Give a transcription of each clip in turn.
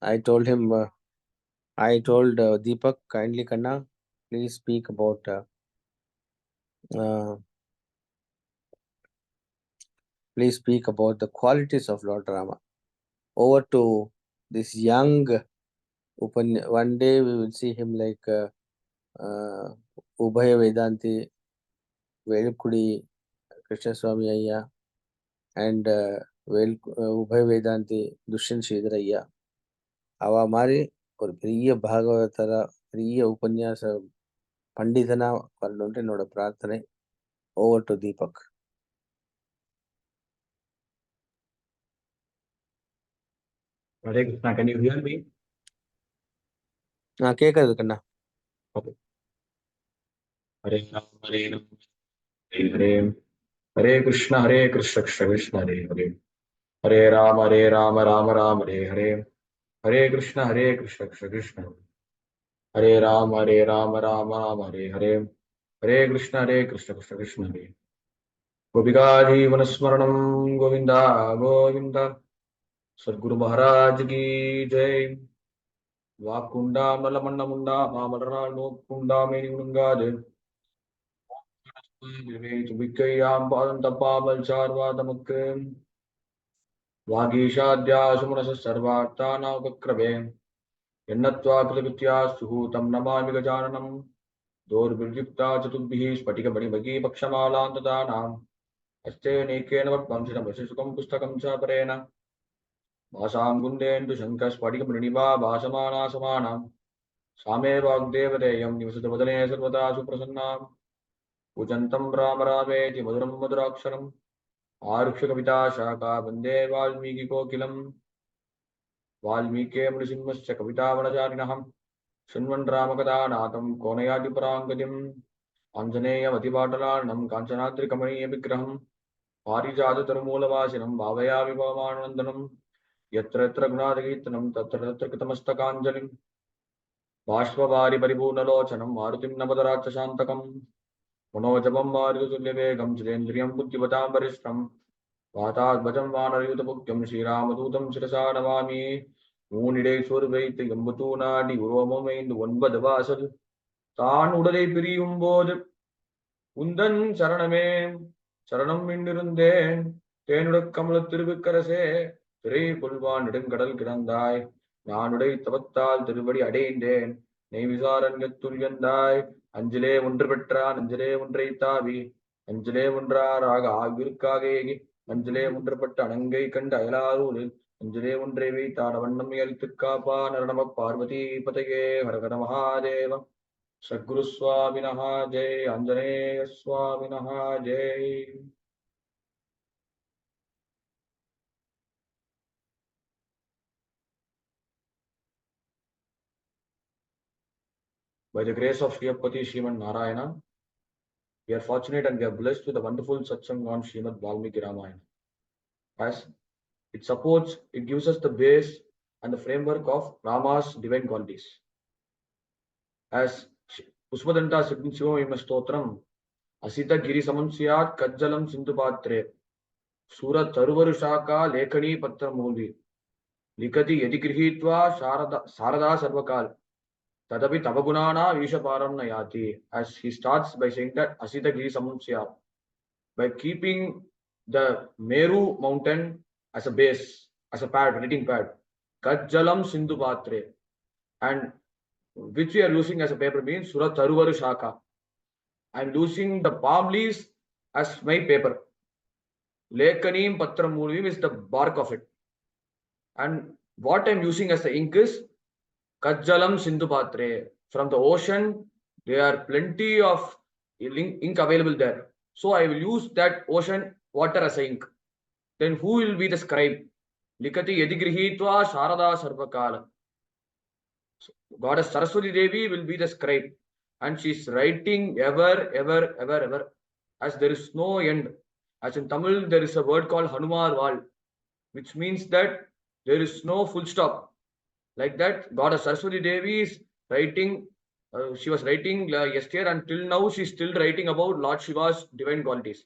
I told him, I told Deepak, kindly Kanna, please speak about uh, the qualities of Lord Rama. Over to this young one day we will see him like Ubhaya Vedanti, Velukudi Krishna Swami Ayya, and Ubhaya Vedanti Dushyant Sridhar Ayya. அவ மாதிரி ஒரு பெரிய பாகவதர பெரிய உபன்யாச பண்டிதனா வரணும்னு என்னோட பிரார்த்தனை. Over to Deepak. Hare Krishna, can you hear me? நான் கேட்கறது கண்ணா. Okay. Hare Ram, Hare Ram, Hare Hare, Hare Krishna, Krishna Krishna, Hare Hare, Hare Rama, Rama Rama, Hare Hare, Hare Krishna, Krishna Krishna, Hare Rama, Rama Rama, Hare Hare, Hare Krishna, Krishna Krishna, Hare Gopika Jeevanasmaranam Govinda Govinda, Sadguru Maharaj ki Jai. Vakunda Malamanda Munda, Mamadana no Kunda Meni Mungade. Vikayam Padantapamal Charva Damakrim Vagishadia Sumanasa Sarvatana Vakrave Yenatva Kritikya Suhutam Namami Gajananam Dor Virjukta Chatubhi Spatika Bagi Pakshamalan Tadanam Aste Nikena Vamsina Vasisukam Pustakam Chaparena Vasam Gundendu Shankas Spatika Briniva Vasamana Samanam Same Vagdevadeyam Nivasatavadane Sarvata Suprasannam Ujantam Rama Rameti Maduram Maduraksharam आरुक्षकविता शाखा वंदे वाल्मीकि कोकिलम वाल्मीके मृसिंहस्य कवितावनचारिणः शृण्वन् रामकथानाथं कोनयादिपराङ्गतिम् आञ्जनेयमतिपाटलार्णं काञ्चनाद्रिकमणीयविग्रहं पारिजाततरुमूलवासिनं भावयामि पवमानन्दनं यत्र यत्र गुणादिकीर्तनं तत्र तत्र कृतमस्तकाञ्जलिं बाष्पवारि परिपूर्णलोचनं मारुतिं नमदराक्षशान्तकम् मनोजपं मारुततुल्यवेगं जितेन्द्रियं बुद्धिमतां वरिष्ठं वातात्मजं वानरयुतमुख्यं श्रीरामदूतं शिरसा नमामि ஊனிடை சொல் வைத்து எம்புத்தூ நாடி உருவமைந்து 9 வாசல் தான் உடலை பிரியும் போது உந்தன் சரணமே சரணம் மின்னிருந்தேன் தேனுடக் கமல திருவுக்கரசே திரை கொள்வான் நெடுங்கடல் கிடந்தாய் நானுடை தவத்தால் திருவடி அடைந்தேன் நெய் விசாரண்யத்துள்யந்தாய் அஞ்சிலே ஒன்று பெற்றான் அஞ்சிலே ஒன்றை தாவி அஞ்சிலே ஒன்றாராக ஆகிற்காக ஏகி அஞ்சிலே ஒன்றுபட்ட அணங்கை கண்டு அயலாரூரில் அஞ்சிலே ஒன்றை வைத்தான வண்ணம் அளித்து காப்பா நரணம பார்வதி பதையே ஹரஹர Mahadeva Sadhguru சுவாமினஹ Jai Anjaneya சுவாமினஹ Jai. By the grace of Sriyapati Sriman Narayana, we are fortunate and we are blessed with a wonderful satsang on Srimad Valmiki Ramayana. As it supports, it gives us the base and the framework of Rama's divine qualities. As Pushpadanta Siddhim Stotram, Asita Giri Samansyat Kajjalam Sindhupatre, Sura Taruvaru Shaka Lekani Patra Muli, Likati Yedigrihitva Sarada Sarvakal. Tadapi Tabagunana Vishaparam Nayati, as he starts by saying that Asita Giri Samunsya, by keeping the Meru mountain as a base, as a pad, writing pad, Kajjalam Sindhu Patre, and which we are using as a paper means Surat Taruvaru Shaka. I am using the palm leaves as my paper. Lekanim Patram Mulim is the bark of it. And what I am using as the ink is Kajjalam Sindhu Patre. From the ocean, there are plenty of ink available there. So I will use that ocean water as ink. Then who will be the scribe? Likati Yedigrihitva Sharada Sarvakala. So Goddess Saraswati Devi will be the scribe. And she is writing ever. As there is no end. As in Tamil, there is a word called Hanumar Val, which means that there is no full stop. Like that, Goddess Saraswati Devi is writing, she was writing yesterday until now, she is still writing about Lord Shiva's divine qualities.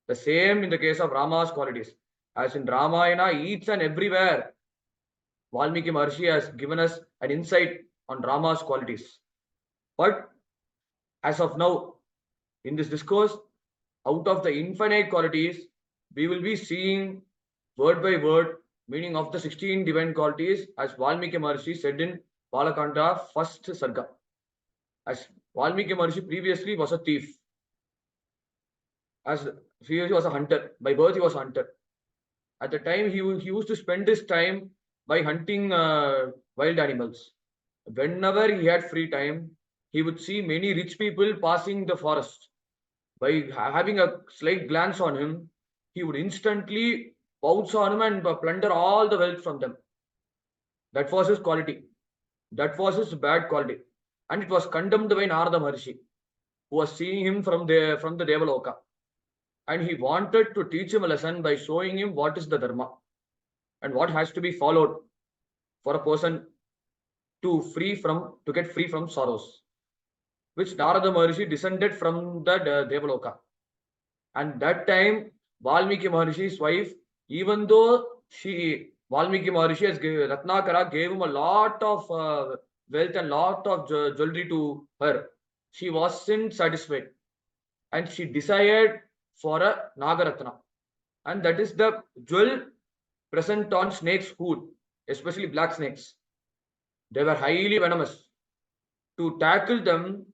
The same in the case of Rama's qualities. As in Ramayana, each and everywhere, Valmiki Maharshi has given us an insight on Rama's qualities. But as of now, in this discourse, out of the infinite qualities, we will be seeing word by word meaning of the 16 divine qualities as Valmiki Maharshi said in Balakanda first Sarga. As Valmiki Maharshi previously was a thief, as he was a hunter. By birth, he was a hunter. At the time, he used to spend his time by hunting wild animals. Whenever he had free time, he would see many rich people passing the forest. By having a slight glance on him, he would instantly pounce on him and plunder all the wealth from them. That was his quality. That was his bad quality. And it was condemned by Narada Maharshi, who was seeing him from the Devaloka. And he wanted to teach him a lesson by showing him what is the Dharma and what has to be followed for a person to get free from sorrows, which Narada Maharshi descended from the Devaloka. And that time, Valmiki Maharshi's wife, even though Valmiki Maharshi Ratnakara gave him a lot of wealth and lot of jewelry to her, she wasn't satisfied. And she desired for a Nagaratna. And that is the jewel present on snake's hood, especially black snakes. They were highly venomous. To tackle them,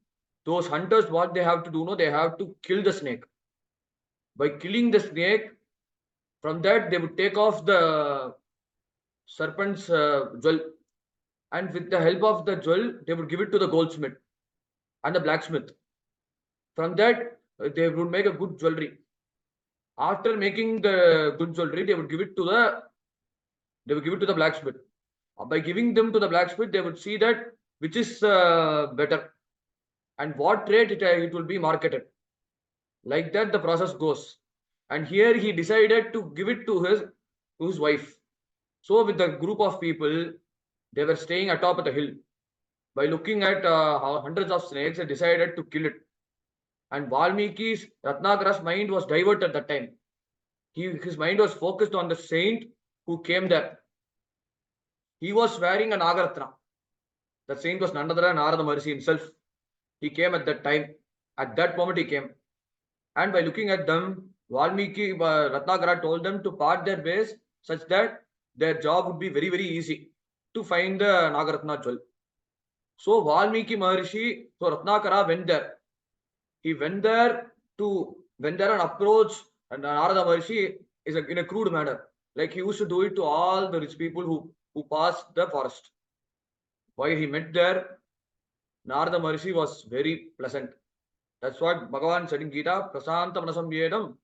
those hunters, what they have to do, no, they have to kill the snake. By killing the snake, from that they would take off the serpent's jewel, and with the help of the jewel, they would give it to the goldsmith and the blacksmith. From that, they would make a good jewelry. After making the good jewelry, they would give it to the blacksmith. By giving them to the blacksmith, they would see that which is better and what rate it will be marketed. Like that, the process goes. And here he decided to give it to his wife. So with the group of people, they were staying atop of the hill. By looking at hundreds of snakes, they decided to kill it. And Valmiki's Ratnakara's mind was diverted at that time. His mind was focused on the saint who came there. He was wearing a Nagaratna. The saint was none other than Narada Maharshi himself. He came at that time. At that moment he came. And by looking at them, Valmiki Ratnakara told them to part their ways such that their job would be very, very easy to find the Nagaratna jewel. So Valmiki Maharshi, so Ratnakara went there. He went there and approached and Narada Maharshi in a crude manner. Like he used to do it to all the rich people who passed the forest. While he met there, Narada Maharshi was very pleasant. That's what Bhagavan said in Gita, Prasanta Manasam Yedam,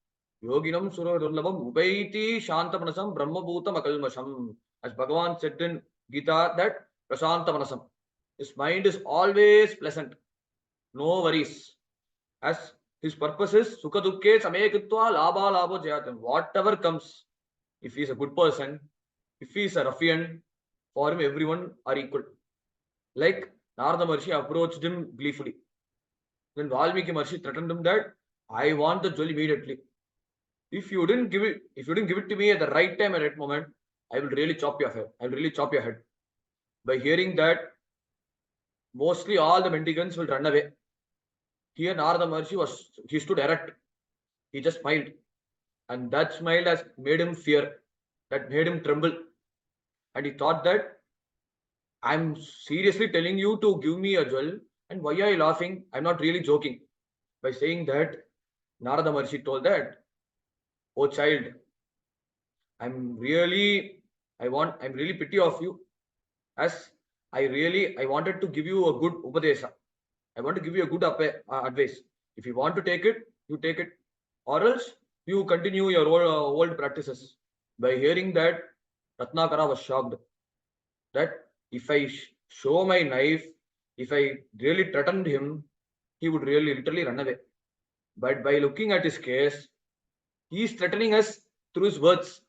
Yoginam Sura Durlabam, Ubaiti Shanta Manasam, Brahmabhutam Akalmasham. As Bhagavan said in Gita, that Prasanta Manasam. His mind is always pleasant, no worries. As his purpose is Sukha Dukke Samekitva Labha Labho Jayatam. Whatever comes, if he is a good person, if he is a ruffian, for him everyone are equal. Like Narada Maharshi approached him gleefully. Then Valmiki Maharshi threatened him that I want the jewel immediately. If you didn't give it to me at the right time, at that moment, I will really chop your head. I will really chop your head. By hearing that, mostly all the mendicants will run away. Here Narada Maharshi stood erect. He just smiled. And that smile has made him fear. That made him tremble. And he thought that I'm seriously telling you to give me a jewel. And why are you laughing? I'm not really joking. By saying that, Narada Maharshi told that, oh child, I'm really pity of you, as I wanted to give you a good upadesa. I want to give you a good advice. If you want to take it, you take it, or else you continue your old practices. By hearing that, Ratnakara was shocked that if I show my knife, if I really threatened him, he would really literally run away. But by looking at his case, he is threatening us through his words.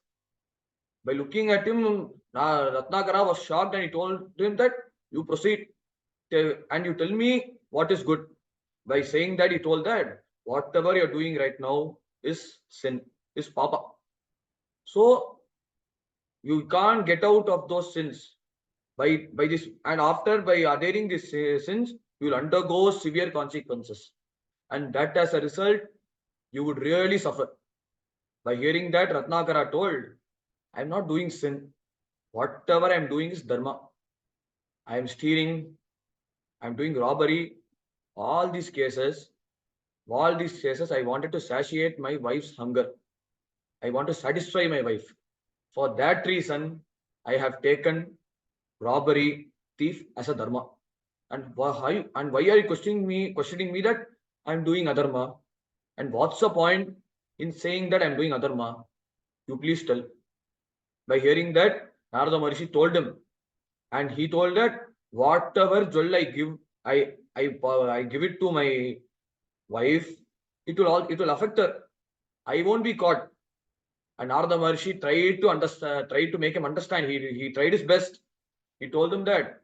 By looking at him, Ratnakara was shocked and he told him that you proceed and you tell me what is good. By saying that, he told that whatever you're doing right now is sin, is papa. So you can't get out of those sins. by this, and after by adhering these sins, you will undergo severe consequences, and that as a result, you would really suffer. By hearing that, Ratnakara told, I am not doing sin. Whatever I am doing is dharma. I am stealing, I am doing robbery, all these cases, I wanted to satiate my wife's hunger. I want to satisfy my wife. For that reason, I have taken robbery, thief as a dharma. And why are you questioning me that I'm doing adharma? And what's the point in saying that I'm doing adharma? You please tell. By hearing that, Narada Maharishi told him, and he told that whatever jewel I give, I give it to my wife, it will affect her. I won't be caught. And Narada Maharishi tried to understand, tried to make him understand. He tried his best. He told him that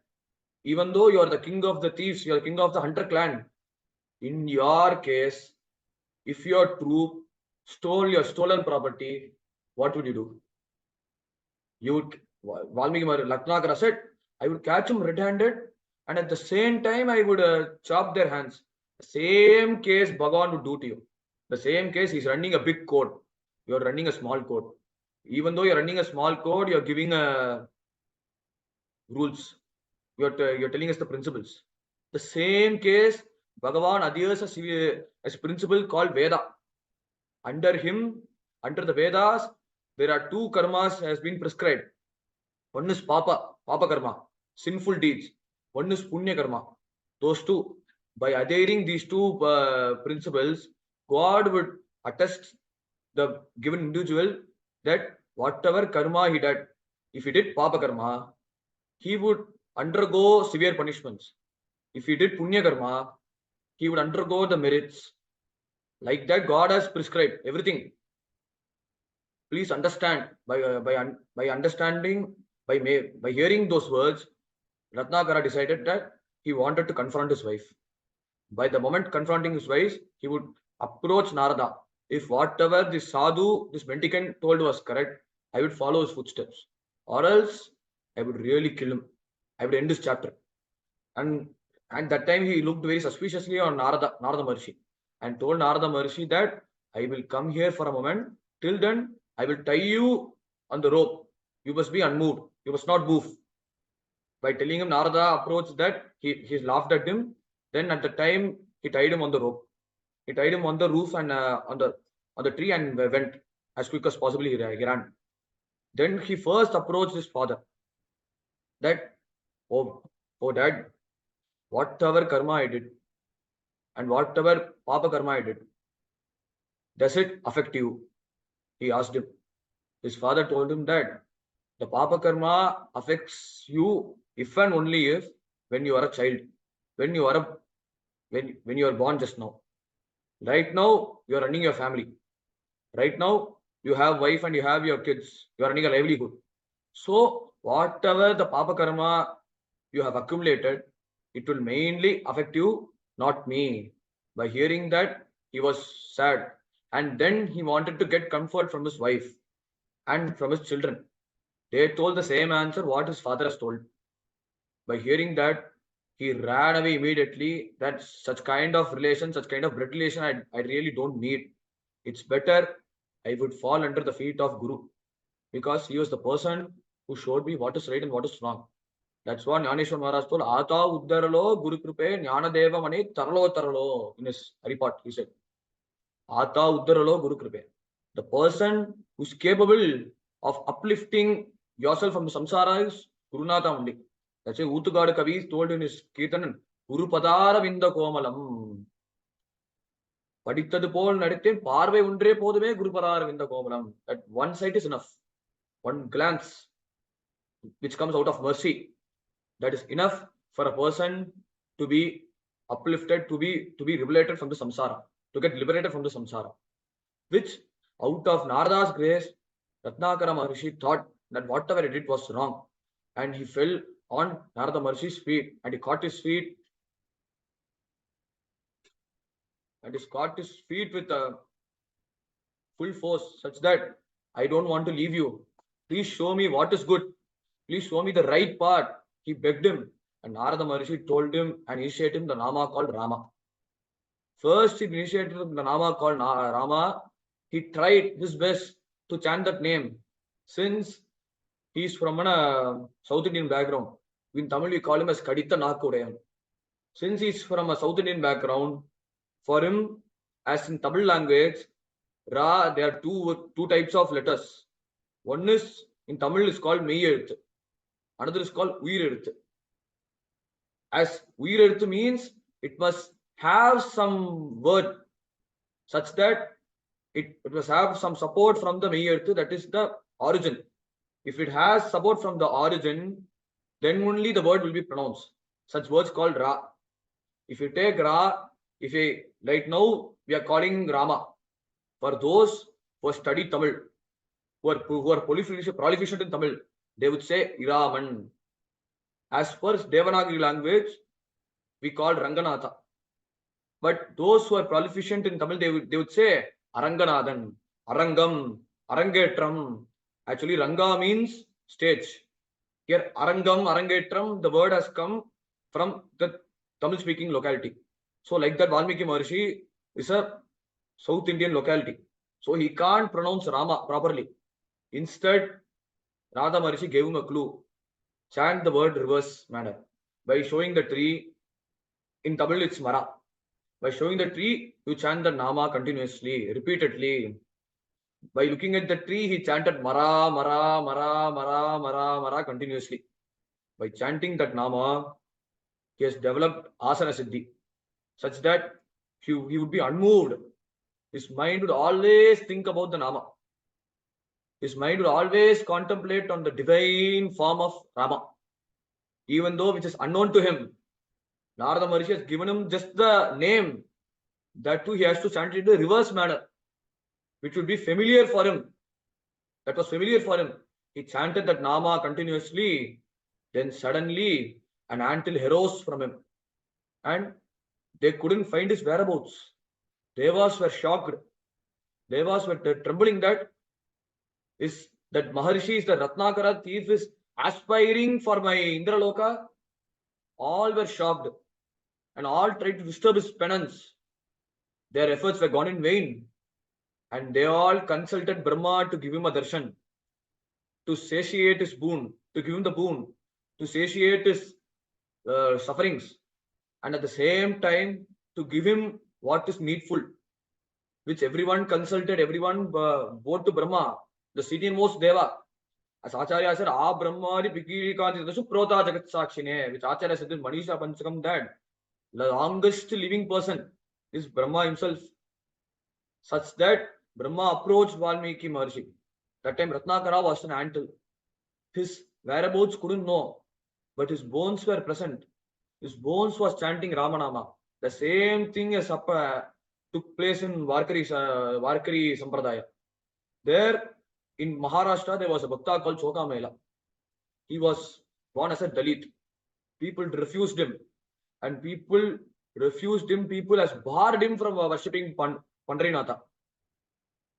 even though you are the king of the thieves, you are king of the hunter clan, in your case, if your troop stole your stolen property, what would you do? You would, Valmiki Latnakara said, I would catch him red-handed, and at the same time, I would chop their hands. The same case Bhagavan would do to you. The same case, he's running a big court. You're running a small court. Even though you're running a small court, you're giving rules. You're telling us the principles. The same case, Bhagavan adheres a principle called Veda. Under him, under the Vedas, there are two karmas has been prescribed. One is papa karma, sinful deeds. One is punya karma. Those two, by adhering these two principles, God would attest the given individual that whatever karma he did, if he did papa karma, he would undergo severe punishments. If he did punya karma, he would undergo the merits. Like that, God has prescribed everything. Please understand, by understanding, by hearing those words, Ratnakara decided that he wanted to confront his wife. By the moment confronting his wife, he would approach Narada. If whatever this sadhu, this mendicant told was correct, I would follow his footsteps. Or else, I would really kill him. I would end this chapter. And at that time, he looked very suspiciously on Narada Maharishi, and told Narada Maharishi that I will come here for a moment. Till then, I will tie you on the rope. You must be unmoved. You must not move. By telling him, Narada approached that, he laughed at him. Then at the time, he tied him on the rope. He tied him on the roof and on the tree, and went as quick as possible. He ran. Then he first approached his father. That, oh dad, whatever karma I did and whatever papa karma I did, does it affect you? He asked him. His father told him that the papa karma affects you if and only if when you are a child, when you are when you are born just now. Right now, you are running your family. Right now, you have wife and you have your kids. You are running a livelihood. So whatever the papa karma you have accumulated, it will mainly affect you, not me. By hearing that, he was sad. And then he wanted to get comfort from his wife and from his children. They told the same answer what his father has told. By hearing that, he ran away immediately. That such kind of relation, such kind of blood relation, I really don't need. It's better I would fall under the feet of Guru, because he was the person who showed me what is right and what is wrong. That's what Jnaneshwar Maharaj told, Ata Uddaralo Guru Kripe Jnanadeva Mani Taralo Taralo, in his report. He said, Ata Uddaralo Guru Kripe. The person who's capable of uplifting yourself from the samsara is Gurunatha only. That's why Utugada Kavi told in his Kirtanan, Guru Padara Vinda Komalam. படித்தது போல் நடித்தேன் பார்வை ஒன்றே போதுமே குருபரார் விந்த கோமலம். That one sight is enough. One glance which comes out of mercy, that is enough for a person to be uplifted, to be liberated from the samsara, to get liberated from the samsara. Which out of Narada's grace, Ratnakara Maharishi thought that whatever he did was wrong, and he fell on Narada Maharishi's feet, and he caught his feet with a full force, such that I don't want to leave you. Please show me what is good. Please show me the right path. He begged him, and Narada Maharishi told him and initiated him the Nama called Rama. First, he initiated the Nama called Rama. He tried his best to chant that name. Since he is from a South Indian background, in Tamil we call him as Kaditha Nakudayan. Since he is from a South Indian background, for him, as in Tamil language, Ra, there are two types of letters. One is in Tamil is called Meyyeluthu. Another is called Uyireluthu. As Uyireluthu means it must have some word such that it must have some support from the Meyyeluthu, that is the origin. If it has support from the origin, then only the word will be pronounced. Such words called Ra. If you take Ra, right now we are calling Rama. For those who study Tamil, who are proficient in Tamil, they would say Iraman. As per Devanagari language, we call Ranganatha. But those who are proficient in Tamil, they would say Aranganathan, Arangam, Arangetram. Actually, Ranga means stage. Here, Arangam, Arangetram, the word has come from the Tamil speaking locality. So, like that, Valmiki Maharishi is a South Indian locality. So, he can't pronounce Rama properly. Instead, Radha Maharishi gave him a clue. Chant the word reverse manner. By showing the tree, in Tamil it's Mara. By showing the tree, you chant the Nama continuously, repeatedly. By looking at the tree, he chanted Mara, Mara, Mara, Mara, Mara, Mara continuously. By chanting that Nama, he has developed Asana Siddhi, such that he would be unmoved. His mind would always think about the Nama. His mind would always contemplate on the divine form of Rama, even though which is unknown to him. Narada Maharishi has given him just the name. That too, he has to chant it in the reverse manner, which would be familiar for him. That was familiar for him. He chanted that Nama continuously. Then suddenly, an anthill arose from him, and they couldn't find his whereabouts. Devas were shocked. Devas were trembling that Maharishi is the Ratnakara thief is aspiring for my Indraloka. All were shocked, and all tried to disturb his penance. Their efforts were gone in vain, and they all consulted Brahma to give him a darshan, to satiate his boon, to give him the boon, to satiate his sufferings, and at the same time to give him what is needful, which everyone consulted, everyone bowed to Brahma, the senior-most Deva. As Acharya said, "Ah Brahma Pikirikanti Suprota Jagat Sakshine," which Acharya said in Manisha Panchakam, that the longest living person is Brahma himself. Such that Brahma approached Valmiki Maharishi. That time Ratnakara was an anthill. His whereabouts couldn't know, but his bones were present. His bones was chanting Ramanama. The same thing as took place in Varkari Sampradaya. There in Maharashtra, there was a Bhakta called Choka Mela. He was born as a Dalit. People refused him, and people as barred him from worshipping Pandrinatha.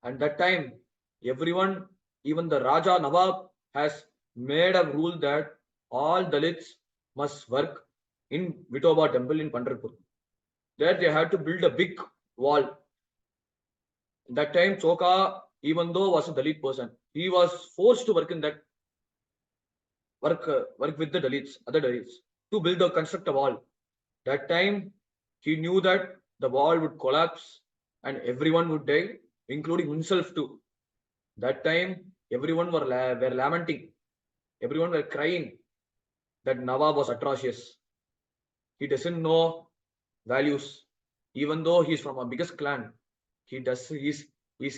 And that time, everyone, even the Raja Nawab, has made a rule that all Dalits must work in Vitoba temple in Pandharpur. There they had to build a big wall. That time, Choka, even though was a Dalit person, he was forced to work in that work with the Dalits, other Dalits, to construct a wall. That time, he knew that the wall would collapse and everyone would die, including himself too. That time, everyone were lamenting. Everyone were crying that Nawab was atrocious. He doesn't know values. Even though he's from a biggest clan, he's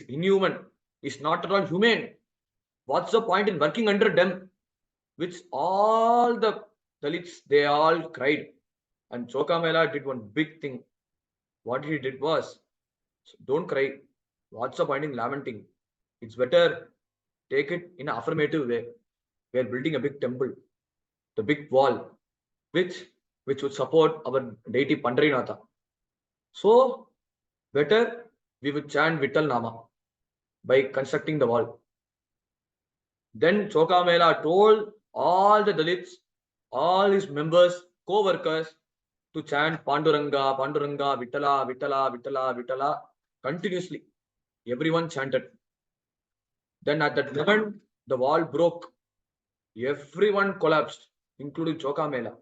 inhuman. He's not at all humane. What's the point in working under them? Which all the Dalits, they all cried. And Choka Mela did one big thing. What he did was, don't cry. What's the point in lamenting? It's better take it in an affirmative way. We are building a big temple, the big wall, which would support our deity Pandrinatha. So, better we would chant Vittal Nama by constructing the wall. Then Choka Mela told all the Dalits all his members, co-workers, to chant Panduranga, Panduranga, Vittala, Vittala, Vittala, Vittala continuously. Everyone chanted. Then at that moment, the wall broke. Everyone collapsed, including Choka Mela.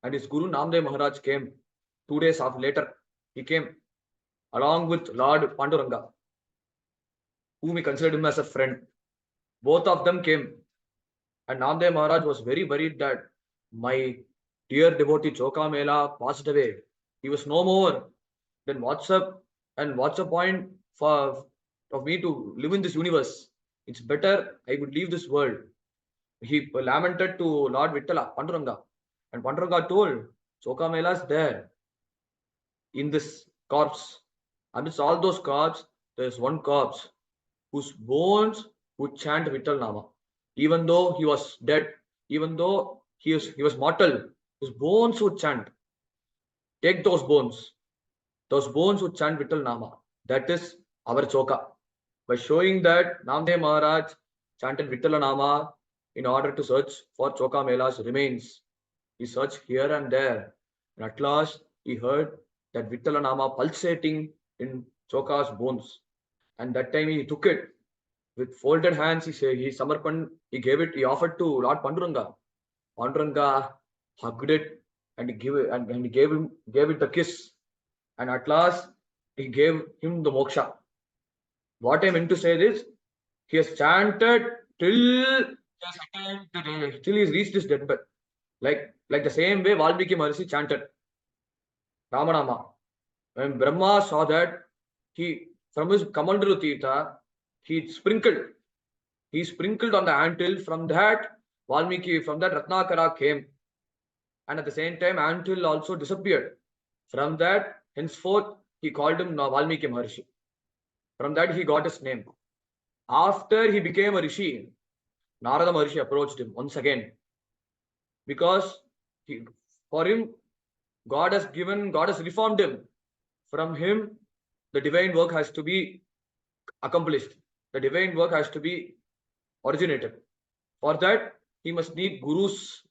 And his Guru Namdev Maharaj came 2 days after later. He came along with Lord Panduranga, whom he considered him as a friend. Both of them came. And Namdev Maharaj was very worried that my dear devotee Choka Mela passed away. He was no more. Then what's up? And what's the point of me to live in this universe? It's better I would leave this world. He lamented to Lord Vittala, Panduranga. And Panduranga told, Choka Mela is there in this corpse. Amidst all those corpses, there is one corpse whose bones would chant Vittal Nama. Even though he was dead, even though he was mortal, his bones would chant. Take those bones. Those bones would chant Vittal Nama. That is our Choka. By showing that Namdev Maharaj chanted Vittala Nama in order to search for Choka Mela's remains. He searched here and there. And at last, he heard that Vittala Nama pulsating in Choka's bones. And that time he took it with folded hands. He gave it, he offered to Lord Panduranga. Panduranga hugged it and he gave it the kiss. And at last, he gave him the moksha. What I meant to say is, he has chanted till he's reached his deathbed. Like the same way Valmiki Maharishi chanted Ramanama. When Brahma saw that, he from his Kamandalu Tirtha, he sprinkled on the anthill. From that, Ratnakara came. And at the same time, anthill also disappeared. From that, henceforth, he called him Valmiki Maharishi. From that, he got his name. After he became a Rishi, Narada Maharishi approached him once again. Because for him, God has reformed him. From him, the divine work has to be accomplished. The divine work has to be originated. For that, he must need Guru's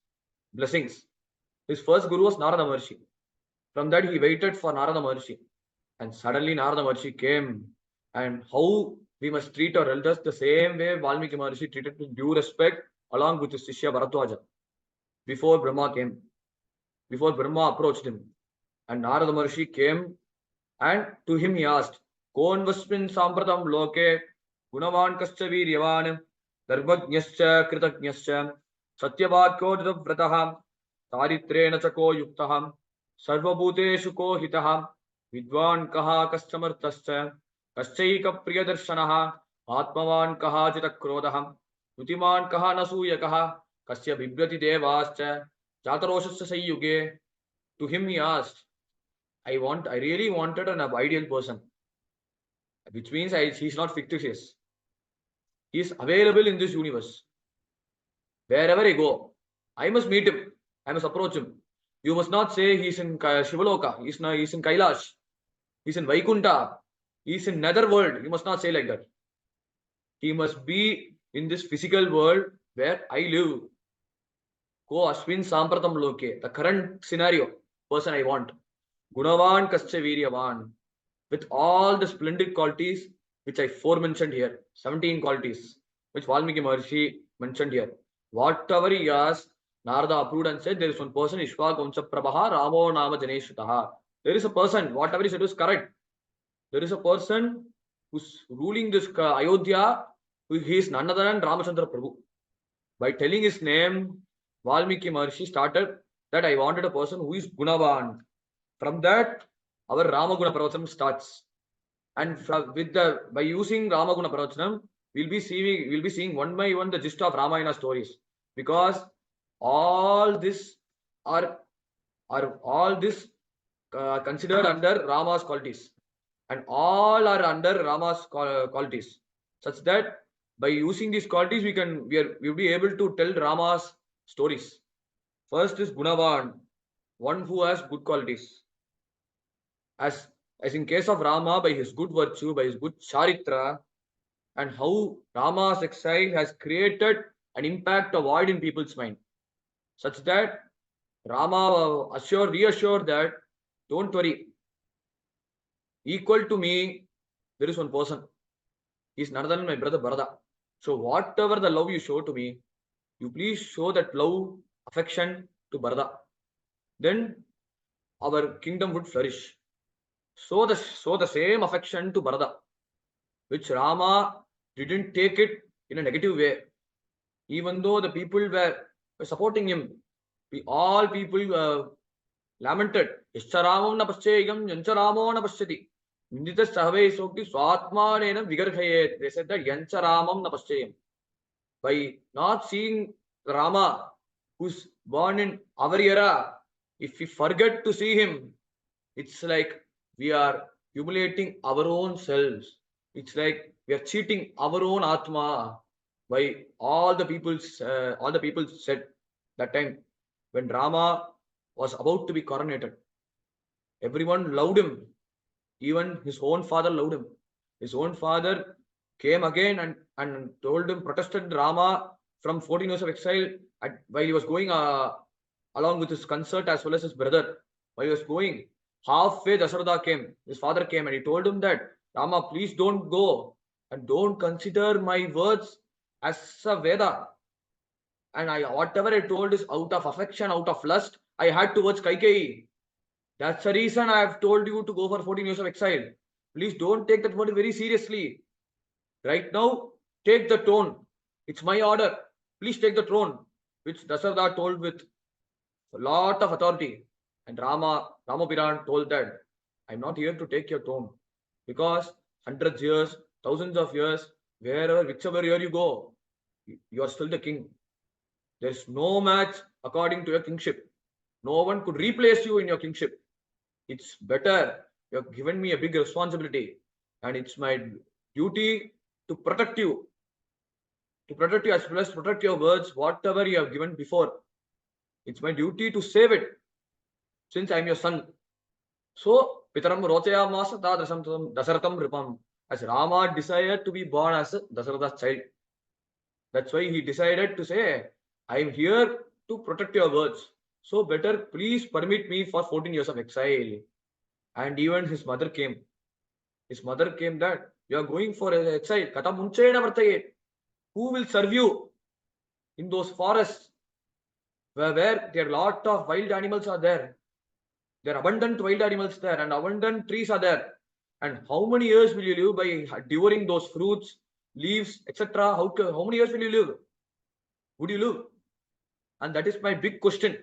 blessings. His first Guru was Narada Maharishi. From that, he waited for Narada Maharishi. And suddenly Narada Maharishi came. And how we must treat our elders the same way Valmiki Maharishi treated with due respect along with his Shishya Bharadwaja. Before Brahma came, before Brahma approached him. And Narada Maharishi came and to him he asked, Konvasmin Sampratam Loke, Gunavan Kascha Viryavan, Dharmajnascha Kritajnascha, Satyavakyo Vrataha, Taritrena Chako Yuktaham, Sarvabhuteshu Ko Hitaham, Vidwan Kaha Kastamartascha, Kaschaika Priyadarsanaha, Atmavan Kaha Chitakrodaham, Utiman Kaha Nasuyakaha, Kasya Bibrati Devascha, Jataroshasya Sayuge. To him he asked, I really wanted an ideal person, which means he's not fictitious. He is available in this universe. Wherever I go, I must meet him. I must approach him. You must not say he's in Shivaloka, he's in Kailash, he's in Vaikunta, he's in netherworld. You must not say like that. He must be in this physical world where I live. Ko Ashwin Sampratam Loke, the current scenario, person I want. Gunavan Kascha Viryavan, with all the splendid qualities which I forementioned here, 17 qualities, which Valmiki Maharishi mentioned here. Whatever he asked, Narada approved and said, there is one person, Ishva Kamsa Prabha, Ramo Nama Janeshutaha. There is a person, whatever he said was correct. There is a person who's ruling this Ayodhya, he is none other than Ramachandra Prabhu. By telling his name, Valmiki Maharishi started that I wanted a person who is Gunavan. From that, our Ramaguna Pravachanam starts. And by using Ramaguna Pravachanam, we'll be seeing one by one the gist of Ramayana stories. Because all this are considered under Rama's qualities. And all are under Rama's qualities. Such that by using these qualities, we'll be able to tell Rama's stories. First is Gunavan, one who has good qualities. As in case of Rama, by his good virtue, by his good charitra, and how Rama's exile has created an impact, a void in people's mind. such that Rama reassured that, don't worry, equal to me, there is one person. He is none other than my brother Bharata. So whatever the love you show to me, you please show that love, affection to Bharata. Then our kingdom would flourish. Show the same affection to Bharata, which Rama didn't take it in a negative way. Even though the people were supporting him, all people lamented. Yascharamam na pascheyam, yancharamo na paschati. Nindita sahavai sokti swatmanena vigarhayet. They said that yancharamam na pascheyam. By not seeing Rama, who's born in our era, if we forget to see him, it's like we are humiliating our own selves. It's like we are cheating our own Atma. By all the people said that time when Rama was about to be coronated, everyone loved him. Even his own father loved him. His own father came again and told him, protested Rama from 14 years of exile while he was going along with his consort as well as his brother. While he was going, halfway Dasharatha came, his father came, and he told him that, Rama, please don't go and don't consider my words as a Veda. And whatever I told is out of affection, out of lust, I had towards Kaikeyi. That's the reason I have told you to go for 14 years of exile. Please don't take that word very seriously. Right now, take the throne. It's my order. Please take the throne, which Dasharatha told with a lot of authority. And Ramapiran told that, I'm not here to take your throne. Because hundreds years, thousands of years, whichever year you go, you are still the king. There's no match according to your kingship. No one could replace you in your kingship. It's better. You have given me a big responsibility, and it's my duty to protect you. To protect you as well as protect your words, whatever you have given before. It's my duty to save it, since I'm your son. So, Pitaram Rochayamasa Dasaratham Ripam. As Rama desired to be born as Dasaratha's child. That's why he decided to say, I'm here to protect your words. So better please permit me for 14 years of exile. And even his mother came. His mother came that, you are going for exile. Kata munchena vartaye. Who will serve you in those forests where there are a lot of wild animals are there? There are abundant wild animals there and abundant trees are there. And how many years will you live by devouring those fruits, leaves, etc.? How many years will you live? Would you live? And that is my big question.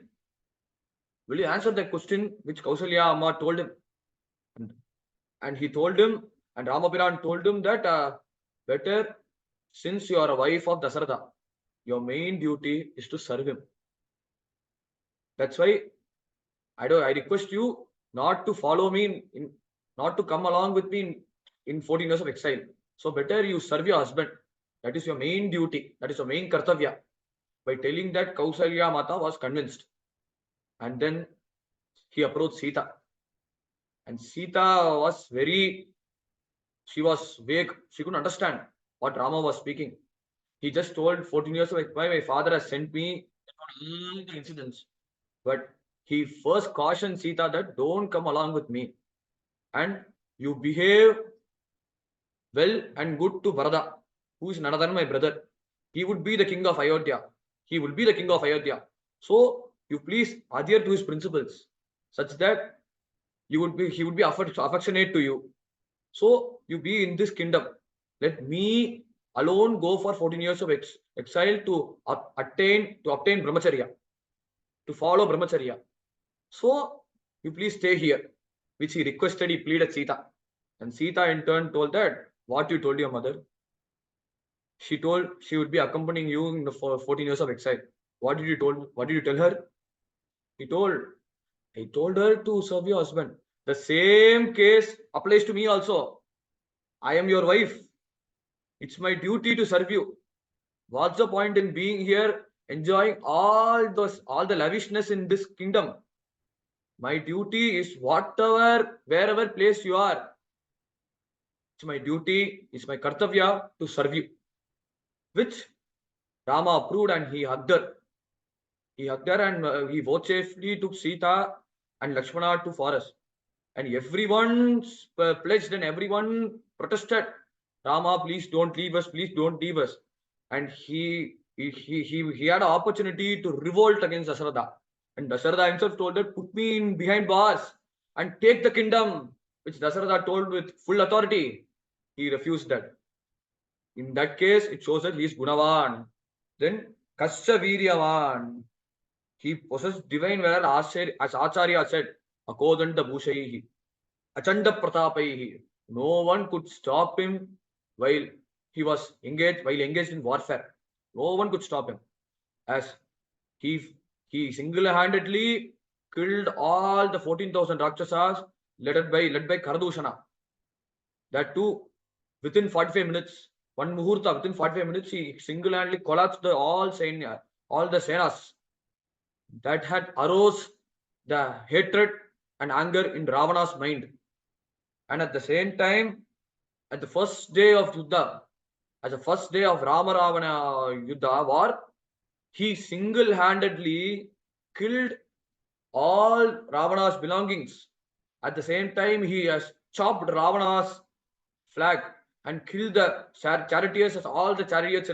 Will you answer that question which Kausalya Amma told him? And he told him, and Ramapiran told him that better, since you are a wife of Dasaratha, your main duty is to serve him. That's why I request you not to follow me, not to come along with me in 14 years of exile. So better you serve your husband. That is your main duty. That is your main kartavya. By telling that, Kausalya Mata was convinced. And then he approached Sita. And Sita was she was vague. She couldn't understand what Rama was speaking. He just told 14 years of why my father has sent me all the incidents. But he first cautioned Sita that don't come along with me. And you behave well and good to Bharata, who is none other than my brother. He would be the king of Ayodhya. He will be the king of Ayodhya. So you please adhere to his principles, such that he would be affectionate to you. So you be in this kingdom. Let me alone go for 14 years of exile to obtain brahmacharya, to follow brahmacharya. So you please stay here, which he requested. He pleaded Sita, and Sita in turn told that, what you told your mother. She told she would be accompanying you in the 14 years of exile. What did you tell her? I told her to serve your husband. The same case applies to me also. I am your wife. It's my duty to serve you. What's the point in being here, enjoying all the lavishness in this kingdom? My duty is wherever place you are. It's my duty, it's my kartavya to serve you. Which Rama approved and he hugged her. He hugged her and he vouchsafely took Sita and Lakshmana to forest. And everyone pledged and everyone protested. Rama, please don't leave us, please don't leave us. And he had an opportunity to revolt against Dasharatha. And Dasharatha himself told that, put me in behind bars and take the kingdom, which Dasharatha told with full authority. He refused that. In that case, it shows that he is Gunavan. Then Kasya Viryavan. He possessed divine valor as Acharya said, Akodanta Bhushaihi, Achanda Pratapaihi. No one could stop him while he was engaged in warfare. No one could stop him. As he he single-handedly killed all the 14,000 Rakshasas led by Karadushana. That too within 45 minutes. One Muhurta, within 45 minutes, he single-handedly collapsed all the Senas that had aroused the hatred and anger in Ravana's mind. And at the same time, at the first day of Yuddha, as the first day of Rama Ravana Yuddha war, he single-handedly killed all Ravana's belongings. At the same time, he has chopped Ravana's flag and killed the charioteers as all the chariot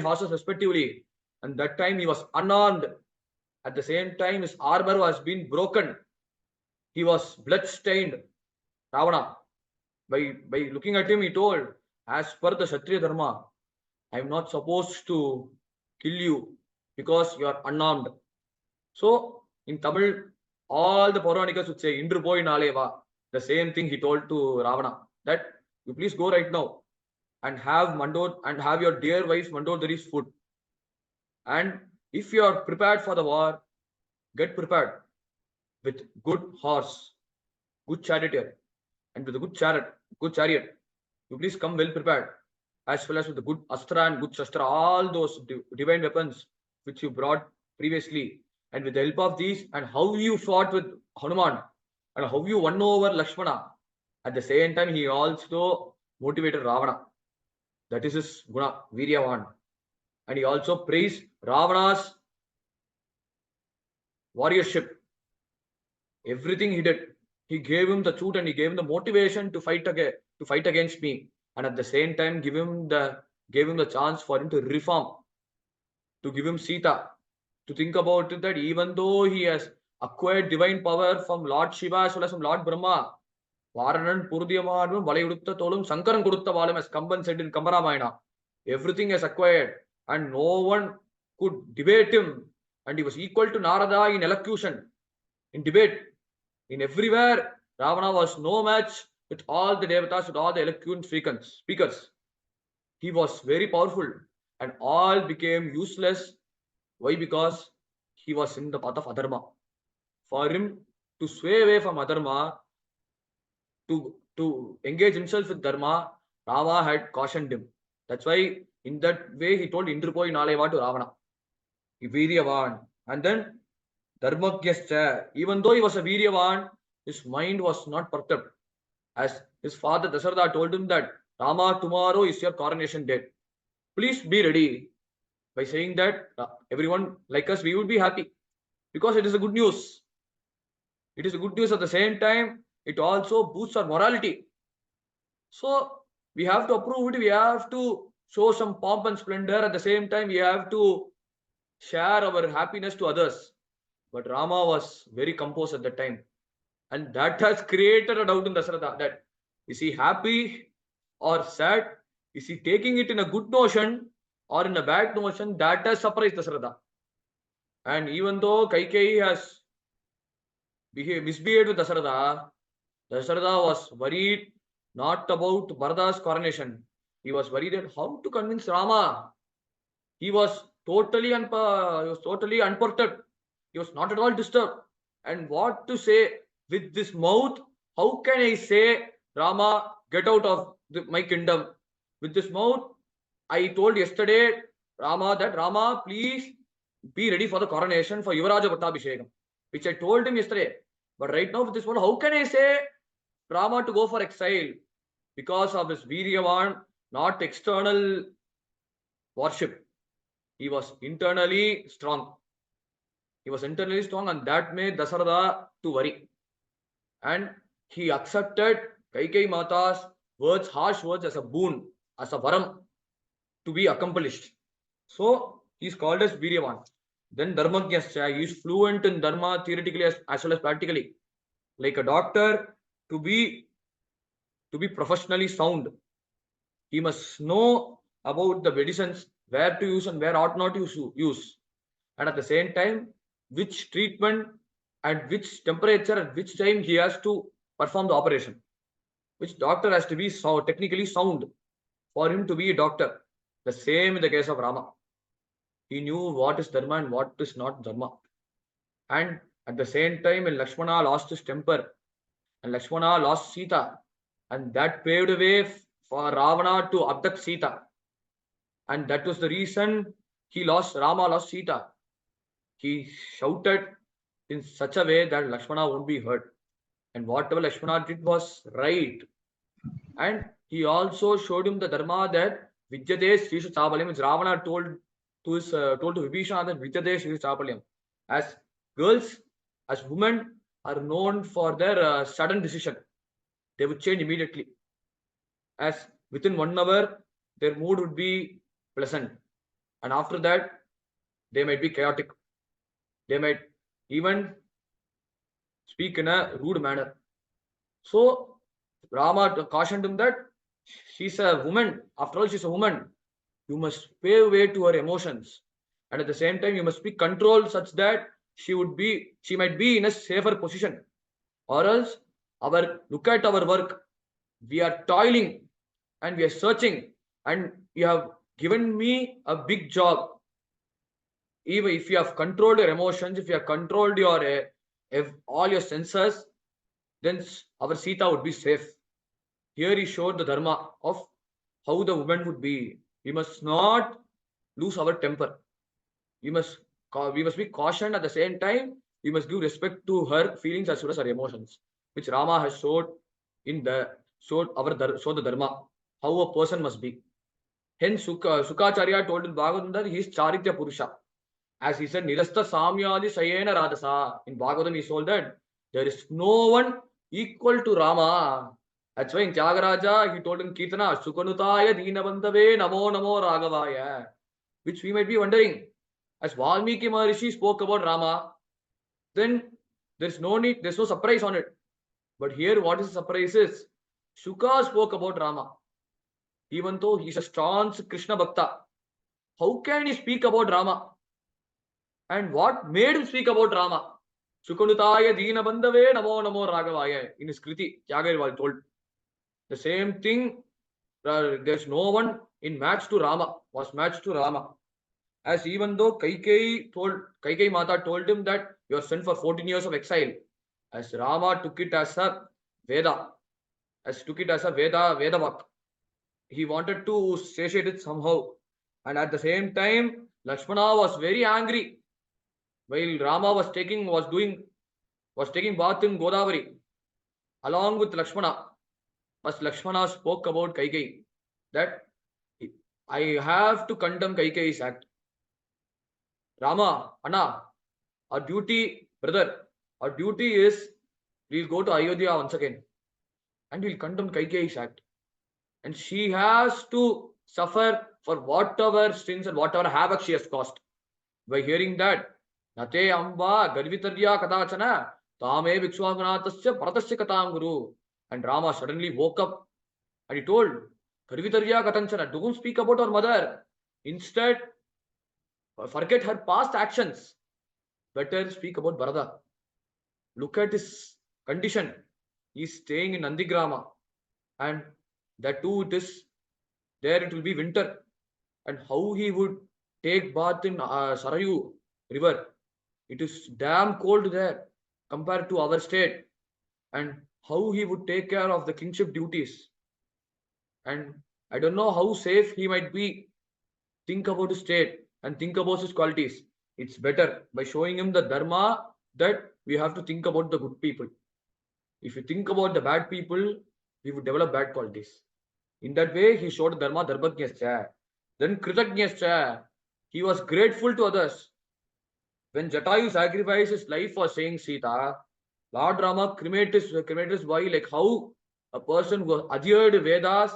horses respectively. And that time he was unarmed. At the same time, his armor was been broken. He was blood-stained. Ravana. By looking at him, he told, as per the Kshatriya Dharma, I am not supposed to kill you because you are unarmed. So, in Tamil, all the Puranikas would say, Indru poi naleva. The same thing he told to Ravana, that you please go right now and have your dear wife Mandodari's food. And if you are prepared for the war, get prepared with good horse, good charioteer, and with a good chariot. You please come well prepared, as well as with the good astra and good shastra, all those divine weapons which you brought previously. And with the help of these, and how you fought with Hanuman, and how you won over Lakshmana. At the same time, he also motivated Ravana. That is his guna, Viryavan. And he also praised Ravana's warriorship. Everything he did, he gave him the truth and he gave him the motivation to fight against me. And at the same time, gave him the chance for him to reform, to give him Sita, to think about it, that even though he has acquired divine power from Lord Shiva as well as from Lord Brahma, Varanan Purudyamanum Valayudutta Tolum Sankaran Kurutta Valam, as Kamban said in Kamaramayana, everything has acquired, and no one could debate him, and he was equal to Narada in elocution, in debate, in everywhere. Ravana was no match with all the devatas, with all the eloquent speakers. He was very powerful, and all became useless. Why? Because he was in the path of adharma. For him to sway away from adharma, to engage himself with dharma, Rama had cautioned him. That's why in that way he told Indrupoi Naleva to Ravana, Viryavan. And then Dharmagyascha, even though he was a Viryavan, his mind was not perturbed. As his father Dasharatha told him that, Rama, tomorrow is your coronation date. Please be ready. By saying that, everyone like us, we would be happy, because it is a good news. It is a good news. At the same time, it also boosts our morality. So we have to approve it. We have to show some pomp and splendor. At the same time, we have to share our happiness to others. But Rama was very composed at that time. And that has created a doubt in Dasharatha, that is he happy or sad? Is he taking it in a good notion or in a bad notion? That has surprised Dasharatha. And even though Kaikeyi has misbehaved with Dasharatha, Dasharatha was worried not about Bharata's coronation. He was worried that how to convince Rama. He was totally unperturbed. He was not at all disturbed. And what to say with this mouth? How can I say, Rama, get out of my kingdom? With this mouth, I told yesterday, Rama, that Rama, please be ready for the coronation for Yuvaraja Pattabhishekam, which I told him yesterday. But right now, with this one, how can I say Rama to go for exile? Because of his Viryavan, not external worship. He was internally strong. He was internally strong, and that made Dasaratha to worry. And he accepted Kaikai Mata's words, harsh words, as a boon, as a varam to be accomplished. So he is called as Viryavan. Then Dharmajnasya, he is fluent in Dharma theoretically as well as practically. Like a doctor, to be professionally sound, he must know about the medicines, where to use and where ought not to use. And at the same time, which treatment at which temperature at which time he has to perform the operation. Which doctor has to be so technically sound for him to be a doctor. The same in the case of Rama. He knew what is dharma and what is not dharma. And at the same time, when Lakshmana lost his temper and Lakshmana lost Sita, and that paved the way for Ravana to abduct Sita. And that was the reason Rama lost Sita. He shouted in such a way that Lakshmana won't be hurt. And whatever Lakshmana did was right. And he also showed him the dharma that Vidyate Srisha Chapalyam, which Ravana told to Vibhishana that Vidyate Srisha Chapalyam. As girls, as women are known for their sudden decision. They would change immediately. As within 1 hour, their mood would be pleasant. And after that, they might be chaotic. They might even speak in a rude manner. So Rama cautioned him that she's a woman. After all, she's a woman. You must pave way to her emotions. And at the same time, you must be controlled such that she might be in a safer position. Or else, look at our work. We are toiling and we are searching, and you have given me a big job. Even if you have controlled your emotions, if you have controlled your all your senses, then our Sita would be safe. Here he showed the dharma of how the woman would be. We must not lose our temper. We must be cautioned at the same time. We must give respect to her feelings as well as her emotions, which Rama has showed the dharma, how a person must be. Hence, Sukacharya told in Bhagavatam that he is Charitya Purusha. As he said, Nirasta Samyadi Sayena Radasa. In Bhagavatam, he told that there is no one equal to Rama. That's why in Tyagaraja, he told in Kirtana, Sukanutaya Deenabandave Namo Namo Raghavaya. Which we might be wondering. As Valmiki Maharishi spoke about Rama, then there's no surprise on it. But here, what is the surprise is, Shuka spoke about Rama. Even though he's a staunch Krishna Bhakta, how can he speak about Rama? And what made him speak about Rama? Sukanutaya Deena Bandave Namo Namo Raghavaya. In his Kriti, Tyagaraja told. The same thing, there's no one in matched to Rama. As even though Kaikai Mata told him that you are sent for 14 years of exile, as Rama took it as a Veda, Vedavak. He wanted to satiate it somehow. And at the same time, Lakshmana was very angry while Rama was taking bath in Godavari along with Lakshmana. But Lakshmana spoke about Kaikai that I have to condemn Kaikai's act. Rama, Anna, our duty is we'll go to Ayodhya once again and we'll condemn Kaikai's act. And she has to suffer for whatever sins and whatever havoc she has caused. By hearing that, Nate Amba Garvitarya Katachana, Tame Vikshwaganatasya Paratasya Katam Guru. And Rama suddenly woke up and he told, Garvitarya Katanchana, don't speak about our mother. Instead, forget her past actions. Better speak about Bharata. Look at his condition. He's staying in Nandigrama. And that too, it will be winter. And how he would take bath in Sarayu river. It is damn cold there compared to our state. And how he would take care of the kingship duties. And I don't know how safe he might be. Think about his state and think about his qualities. It's better by showing him the dharma that we have to think about the good people. If you think about the bad people, we would develop bad qualities. In that way, he showed dharma dharmajnasya. Then kritajnasya. He was grateful to others. When Jatayu sacrificed his life for saving Sita, Lord Rama cremated his body, like how a person who has adhered Vedas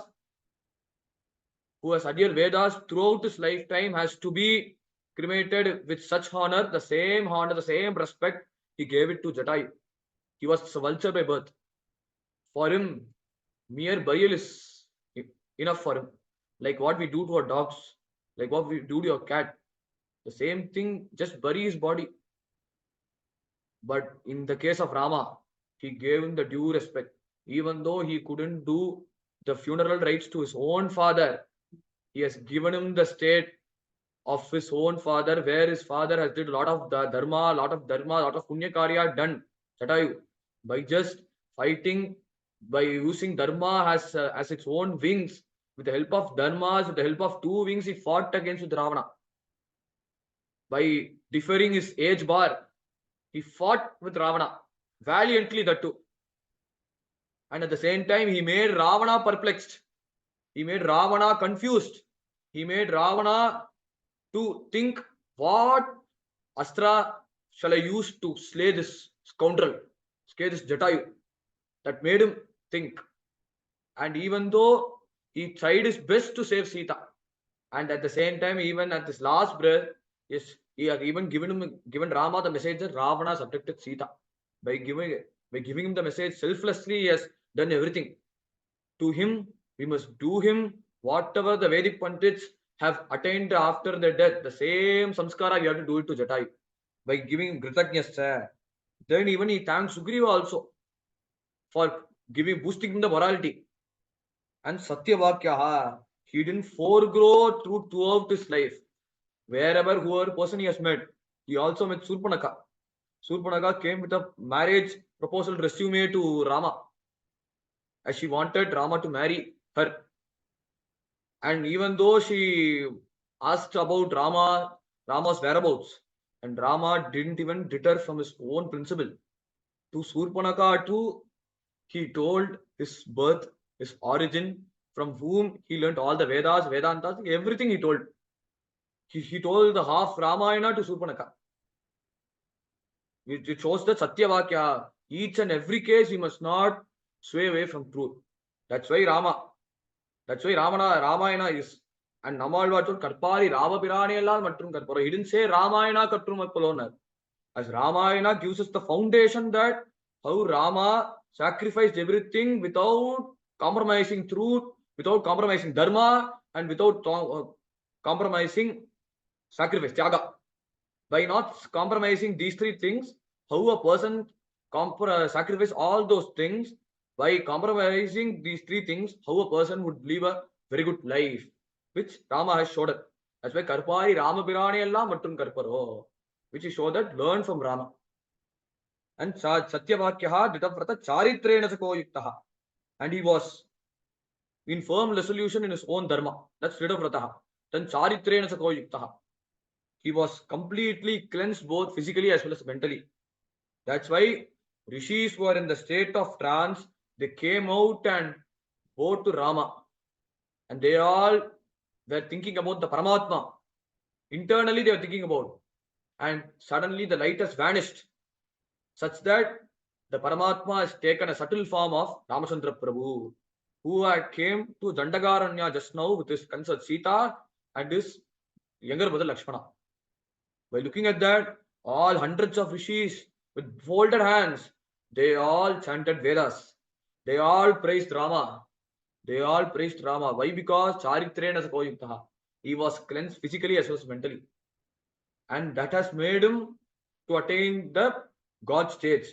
throughout his lifetime has to be cremated with such honor, the same respect he gave it to Jatayu. He was a vulture by birth. For him, mere burial is enough for him. Like what we do to our dogs, like what we do to your cat. The same thing, just bury his body. But in the case of Rama, he gave him the due respect. Even though he couldn't do the funeral rites to his own father, he has given him the state of his own father, where his father has did a lot of lot of punya karya done. Jatayu, by just fighting, by using dharma as its own wings, with the help of dharmas, with the help of two wings, he fought against with Ravana. By deferring his age bar, he fought with Ravana valiantly, that too. And at the same time, he made Ravana perplexed. He made Ravana confused. He made Ravana to think, what astra shall I use to slay this scoundrel, slay this Jatayu? That made him think. And even though he tried his best to save Sita, and at the same time, even at his last breath, yes, he had even given Rama the message that Ravana subjected Sita. By giving him the message selflessly, he has done everything. To him, we must do him whatever the Vedic Pandits have attained after their death. The same samskara we have to do it to Jatayu. By giving Gritagnyascha. Then even he thanks Sugriva also for boosting him the morality. And Satyavakya, he didn't foregrow throughout his life. Wherever, whoever person he has met, he also met Surpanaka. Surpanaka came with a marriage proposal resume to Rama, as she wanted Rama to marry her. And even though she asked about Rama's whereabouts, and Rama didn't even deter from his own principle. To Surpanaka too, he told his birth, his origin, from whom he learnt all the Vedas, Vedantas, everything he told. He told the half Ramayana to Surpanaka. It shows that Satyavakya, each and every case, we must not sway away from truth. That's why Ramayana is. And Namalva told Karpari Rava Piraniyalal Matrum Karparo. He didn't say Ramayana Katrum Apolonar. As Ramayana gives us the foundation that how Rama sacrificed everything without compromising truth, without compromising dharma, and without compromising sacrifice, tyaga. By not compromising these three things, how a person sacrifice all those things, by compromising these three things, how a person would live a very good life, which Rama has showed us. That's why Karpari Rama Pirani Ella Mattum Karparo, which is show that learn from Rama. And Satyavakyaha Dhitavrata Charitrena Sako Yuktaha. And he was in firm resolution in his own dharma. That's Dhitavrataha. Then Charitrena Sako Yuktaha. He was completely cleansed both physically as well as mentally. That's why rishis were in the state of trance. They came out and bowed to Rama. And they all were thinking about the Paramatma. Internally, they were thinking about. And suddenly the light has vanished, such that the Paramatma has taken a subtle form of Ramachandra Prabhu, who had came to Dandagaranya just now with his consort Sita and his younger brother Lakshmana. By looking at that, all hundreds of rishis with folded hands, they all chanted Vedas. They all praised Rama. They all praised Rama. Why? Because Charitrena Sakoyuktaha. He was cleansed physically as well as mentally. And that has made him to attain the God stage,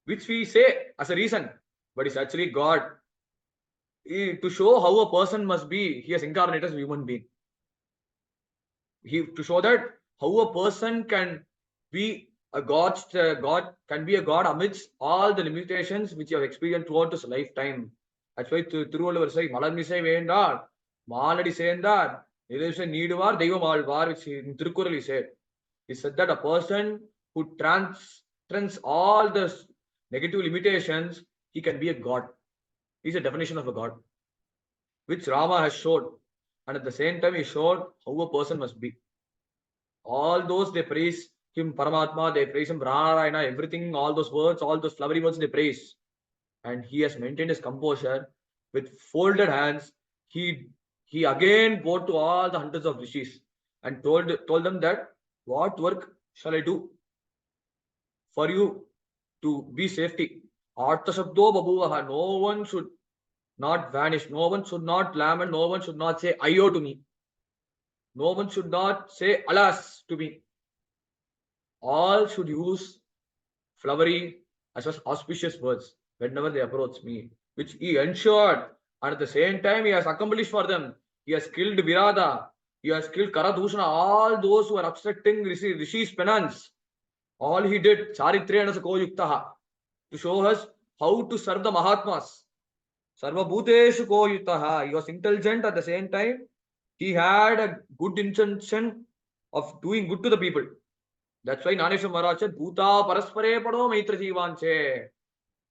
which we say as a reason, but it's actually God. To show how a person must be, he has incarnated as a human being. To show that how a person can be a God can be a God amidst all the limitations which you have experienced throughout his lifetime. That's why Thiruvalluvar say, Malarmisai Vendar, Maladi Sendar, Needvar, Devam Alvar, which in Tirukural he said. He said that a person who transcends all the negative limitations, he can be a God. He's a definition of a God, which Rama has showed. And at the same time, he showed how a person must be. All those they praise him Paramatma, they praise him Narayana, everything, all those words, all those flowery words they praise. And he has maintained his composure with folded hands. He again bowed to all the hundreds of rishis and told them that what work shall I do for you to be safety. Artha Shabdo Babuvaha, no one should not vanish, no one should not lament, no one should not say ayo to me. No one should not say alas to me. All should use flowery as well as auspicious words whenever they approach me, which he ensured. And at the same time, he has accomplished for them. He has killed Virada. He has killed Karadushana, all those who are obstructing Rishi's penance. All he did, Charitrena Koyuktaha, to show us how to serve the Mahatmas. Sarva Bhuteshu Koyuktaha. He was intelligent at the same time. He had a good intention of doing good to the people. That's why Naneshwar Maharaj said, Bhuta Paraspare Pado Maitra Jivanche.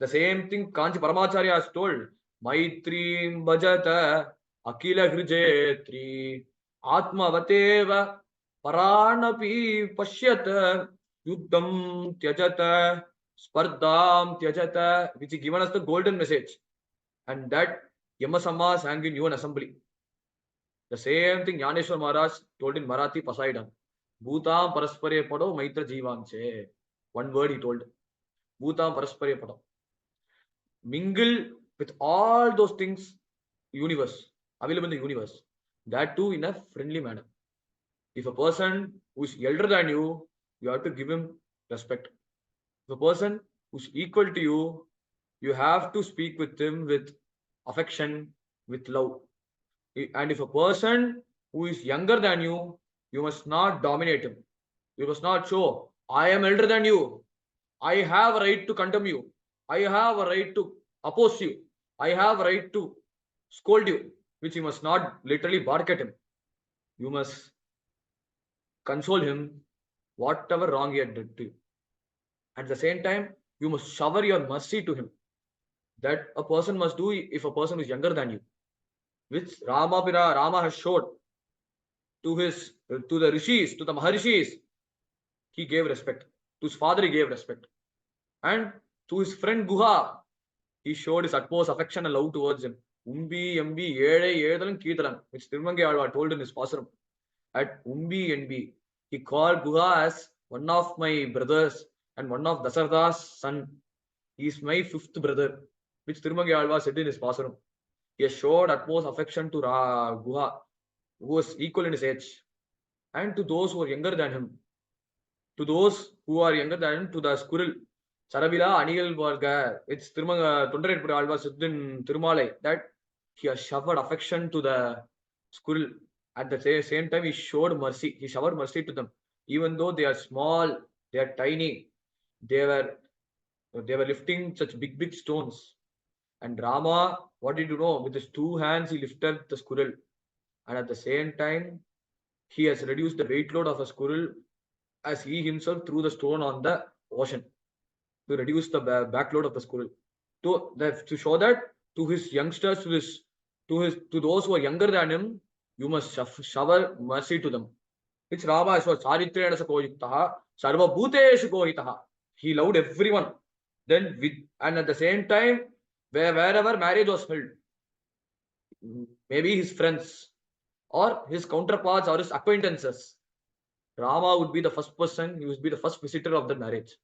The same thing Kanchi Paramacharya has told. Maitri Bhajata Akila Hrijetri Atma Vateva Paranapi Pashyata Yuddham Tyajata Spardam Tyajata, which is given us the golden message. And that Yamasama sang in UN assembly. The same thing Yaneshwar Maharaj told in Marathi Poseidon. Bhutam Paraspare Pado Maitra Jivanche. One word he told. Bhutam Paraspare Pado. Mingle with all those things, universe, available in the universe. That too in a friendly manner. If a person who is elder than you, you have to give him respect. If a person who's equal to you, you have to speak with him with affection, with love. And if a person who is younger than you, you must not dominate him. You must not show, I am elder than you. I have a right to condemn you. I have a right to oppose you. I have a right to scold you, which you must not literally bark at him. You must console him whatever wrong he had done to you. At the same time, you must shower your mercy to him. That a person must do if a person is younger than you, which Rama has showed to the rishis, to the maharishis. He gave respect. To his father, he gave respect. And to his friend Guha, he showed his utmost affection and love towards him. Umbi, Mbi, Yede, Yedalan, Keetalan, which Tirmange Alva told in his Pasuram. At Umbi Nb, he called Guha as one of my brothers and one of Dasartha's son. He is my fifth brother, which Tirmange Alva said in his Pasuram. He has showed utmost affection to Guha, who was equal in his age, and to those who are younger than him. To those who are younger than him, to the squirrel, Sarabila Anil Varga, it's Tundaret Alva Siddin Tirumalai, that he has showered affection to the squirrel. At the same time, he showed mercy. He showered mercy to them. Even though they are small, they are tiny, they were lifting such big stones. And Rama, what did you know? With his two hands, he lifted the squirrel. And at the same time, he has reduced the weight load of a squirrel as he himself threw the stone on the ocean to reduce the backload of the squirrel. To show that to his youngsters, to those who are younger than him, you must shower mercy to them. Which Rama is what Charitrena Koyuktaha, Sarva Bhuteshu Koyitaha. He loved everyone. Then and at the same time, wherever marriage was held, maybe his friends or his counterparts or his acquaintances, Rama would be the first person, he would be the first visitor of the marriage.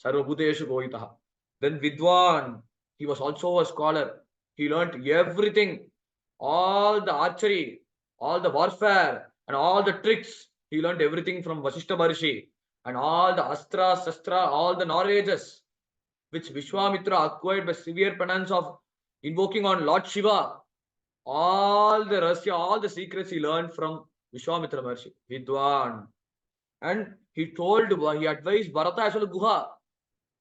Sarvabhuteshu Gohitaha. Then Vidwan, he was also a scholar. He learnt everything, all the archery, all the warfare, and all the tricks. He learnt everything from Vasishta Maharishi, and all the Astra, Sastra, all the knowledges which Vishwamitra acquired by severe penance of invoking on Lord Shiva. All the Rasya, all the secrets he learned from Vishwamitra Maharishi, Vidwan. And he advised Bharata as well as Guha.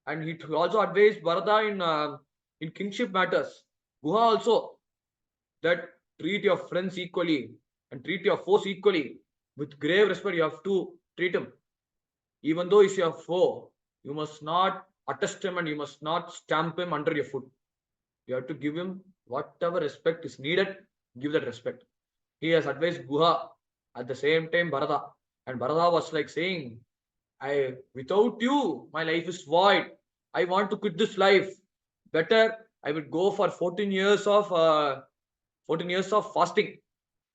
And he also advised Bharata in kingship matters. Guha also, that treat your friends equally and treat your foes equally. With grave respect, you have to treat him. Even though he's your foe, you must not attest him and you must not stamp him under your foot. You have to give him whatever respect is needed, give that respect. He has advised Guha at the same time Bharata. And Bharata was like saying, Without you, my life is void. I want to quit this life. Better I would go for 14 years of fasting.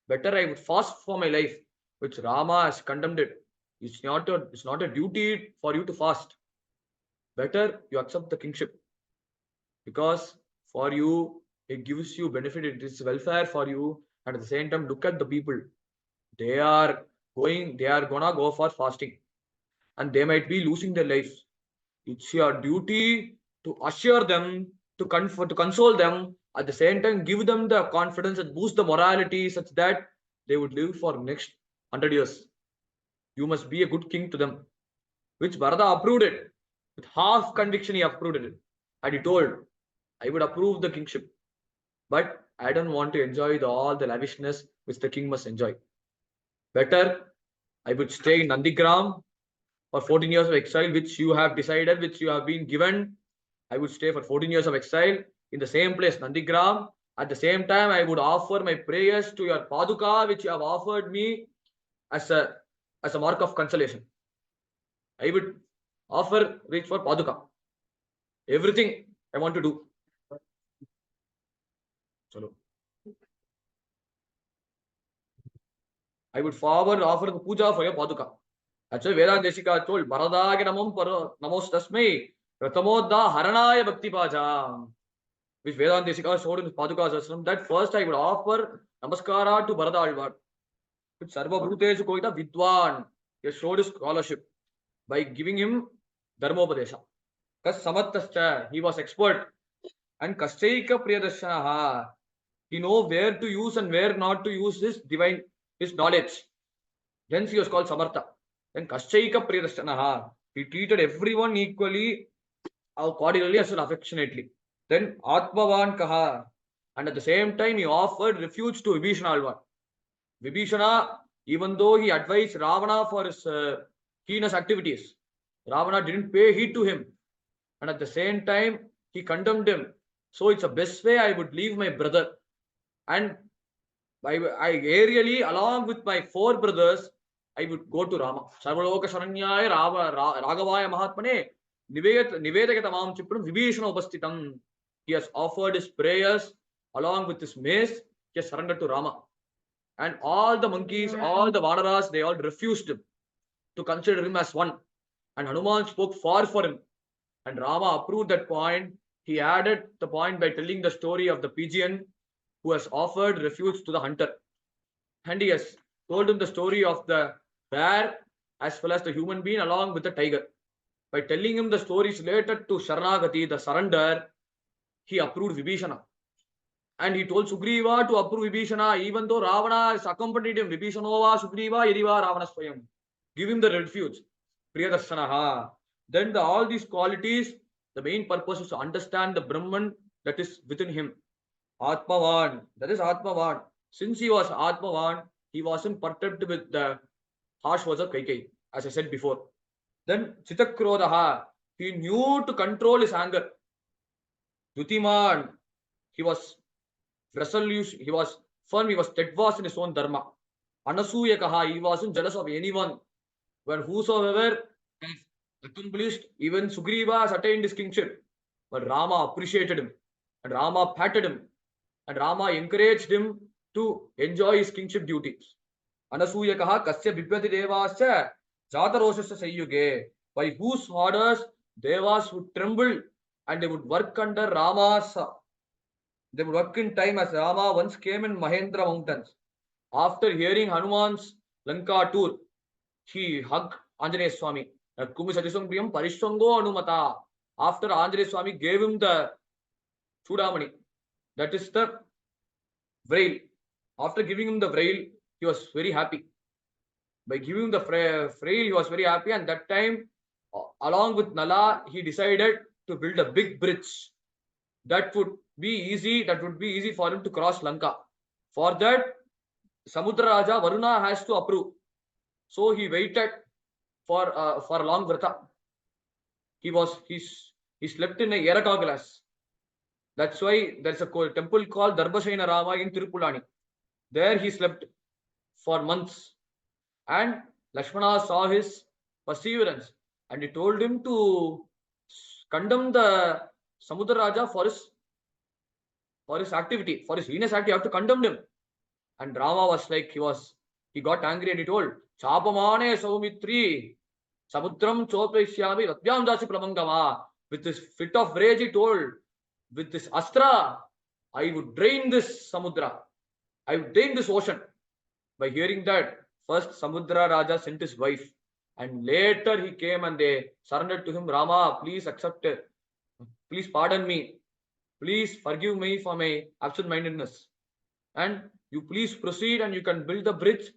Better I would fast for my life, which Rama has condemned it. It's not a duty for you to fast. Better you accept the kingship, because for you it gives you benefit, it is welfare for you, and at the same time look at the people. They are gonna go for fasting, and they might be losing their lives. It's your duty to assure them, to comfort, to console them, at the same time give them the confidence and boost the morality such that they would live for next 100 years. You must be a good king to them, which Bharata approved it. With half conviction he approved it. And he told, I would approve the kingship, but I don't want to enjoy all the lavishness which the king must enjoy. Better I would stay in Nandigram for 14 years of exile, which you have decided, which you have been given. I would stay for 14 years of exile in the same place, Nandigram. At the same time, I would offer my prayers to your Paduka, which you have offered me as a mark of consolation. I would offer reach for Paduka. Everything I want to do. Chalo. I would forward offer the puja for your Paduka. Actually, Vedantesika told Bharadagi Namam Namos Tasmai Ratamodda Haranaya Bhakti Paja, which Vedantesika showed in the Paduka Sasram, that first I would offer Namaskara to Bharata Alvar. With Sarva Bhutesh Koita Vidwan, he showed his scholarship by giving him Dharmopadesha. Because Samattascha, he was expert. And Kastaika Priyadashanaha, he know where to use and where not to use his knowledge. Hence he was called Samartha. Then Kastaika Priyadashanaha, he treated everyone equally, cordially as well affectionately. Then Atmavan Kaha, and at the same time he offered refuge to Vibhishana Alvar. Vibhishana, even though he advised Ravana for his heinous activities, Ravana didn't pay heed to him. And at the same time, he condemned him. So it's the best way I would leave my brother. And I aerially, along with my 4 brothers, I would go to Rama. Sarvaloka Sharanyaya Raghavaya Mahatmane Nivedakatamam Chipram Vibhishana Upastitam. He has offered his prayers along with his mace. He has surrendered to Rama. And all the monkeys, all the Vanaras, they all refused him to consider him as one. And Hanuman spoke for him. And Rama approved that point. He added the point by telling the story of the pigeon who has offered refuge to the hunter. And he has told him the story of the bear as well as the human being along with the tiger. By telling him the stories related to Sharanagati, the surrender, he approved Vibhishana. And he told Sugriva to approve Vibhishana, even though Ravana has accompanied him. Vibhishanova, Sugriva, Yediva, Ravana Swayam. Give him the refuge. Priyadarshanaha. Then all these qualities, the main purpose is to understand the Brahman that is within him. Atmavan. That is Atmavan. Since he was Atmavan, he wasn't perturbed with the harsh words of Kaikai, as I said before. Then Chitakrodaha. He knew to control his anger. Dutiman. He was resolute, he was firm, he was steadfast in his own dharma. Anasuyakaha, he wasn't jealous of anyone. When whosoever has accomplished, even Sugriva has attained his kingship. But Rama appreciated him, and Rama patted him, and Rama encouraged him to enjoy his kingship duties. Anasuyakaha kasya bibhyati devasya jatarosasya sayyuge, by whose orders devas would tremble and they would work under Rama's. They would work in time as Rama once came in Mahendra mountains. After hearing Hanuman's Lanka tour, he hugged Anjaneya Swami. Kumi Satisangpriyam Parishwango Anumata. After Anjaneya Swami gave him the Chudamani, that is the veil. After giving him the veil, he was very happy. By giving him the veil, he was very happy, and that time, along with Nala, he decided to build a big bridge. That would be easy for him to cross Lanka. For that, Samudra Raja Varuna has to approve. So he waited for a long vrata. He slept in a Yeraka glass. That's why there's a temple called Darbashaina Rama in Tirupulani. There he slept for months. And Lakshmana saw his perseverance, and he told him to condemn the Samudra Raja for his activity, for his heinous act. You have to condemn him. And Rama was like, he got angry and he told, Chapamane Saumitri, Samudram Chopeshyami Ratyam Dasi Pramangama. With this fit of rage, he told, with this astra, I would drain this Samudra. I would drain this ocean. By hearing that, first Samudra Raja sent his wife, and later he came and they surrendered to him. Rama, please accept it. Please pardon me. Please forgive me for my absent-mindedness. And you please proceed and you can build the bridge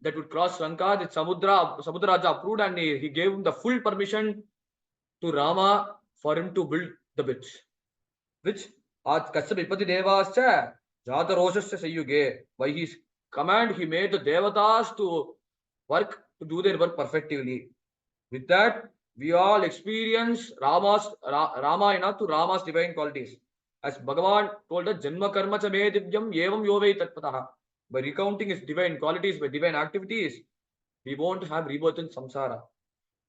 that would cross Lanka. That Samudra Raja approved, and he gave him the full permission to Rama for him to build the bridge. Which Kashyap Vipati Devascha Jata Roshasya Sayuge. By his command, he made the Devatas to do their work perfectively. With that, we all experience Ramayana to Rama's divine qualities. As Bhagavan told us, Janma Karma Cha Me Divyam Yevam Yovei Tatpataha. By recounting his divine qualities, by divine activities, we won't have rebirth in samsara.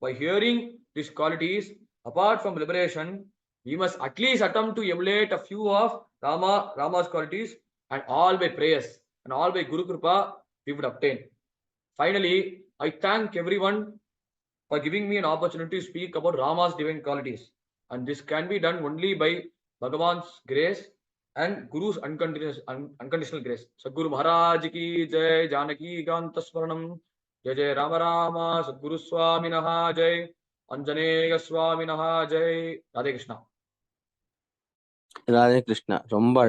By hearing these qualities, apart from liberation, we must at least attempt to emulate a few of Rama's qualities, and all by prayers and all by Guru Kripa we would obtain. Finally, I thank everyone for giving me an opportunity to speak about Rama's divine qualities. And this can be done only by Bhagavan's grace and Guru's unconditional grace. Sadguru Maharaj ki jai, Janaki Ganta Swaranam, Jai Jai Rama Rama, Sadguru Swaminaha jai, Anjaneya Swaminaha jai. Radhe Krishna. Radhe Krishna. ரொம்ப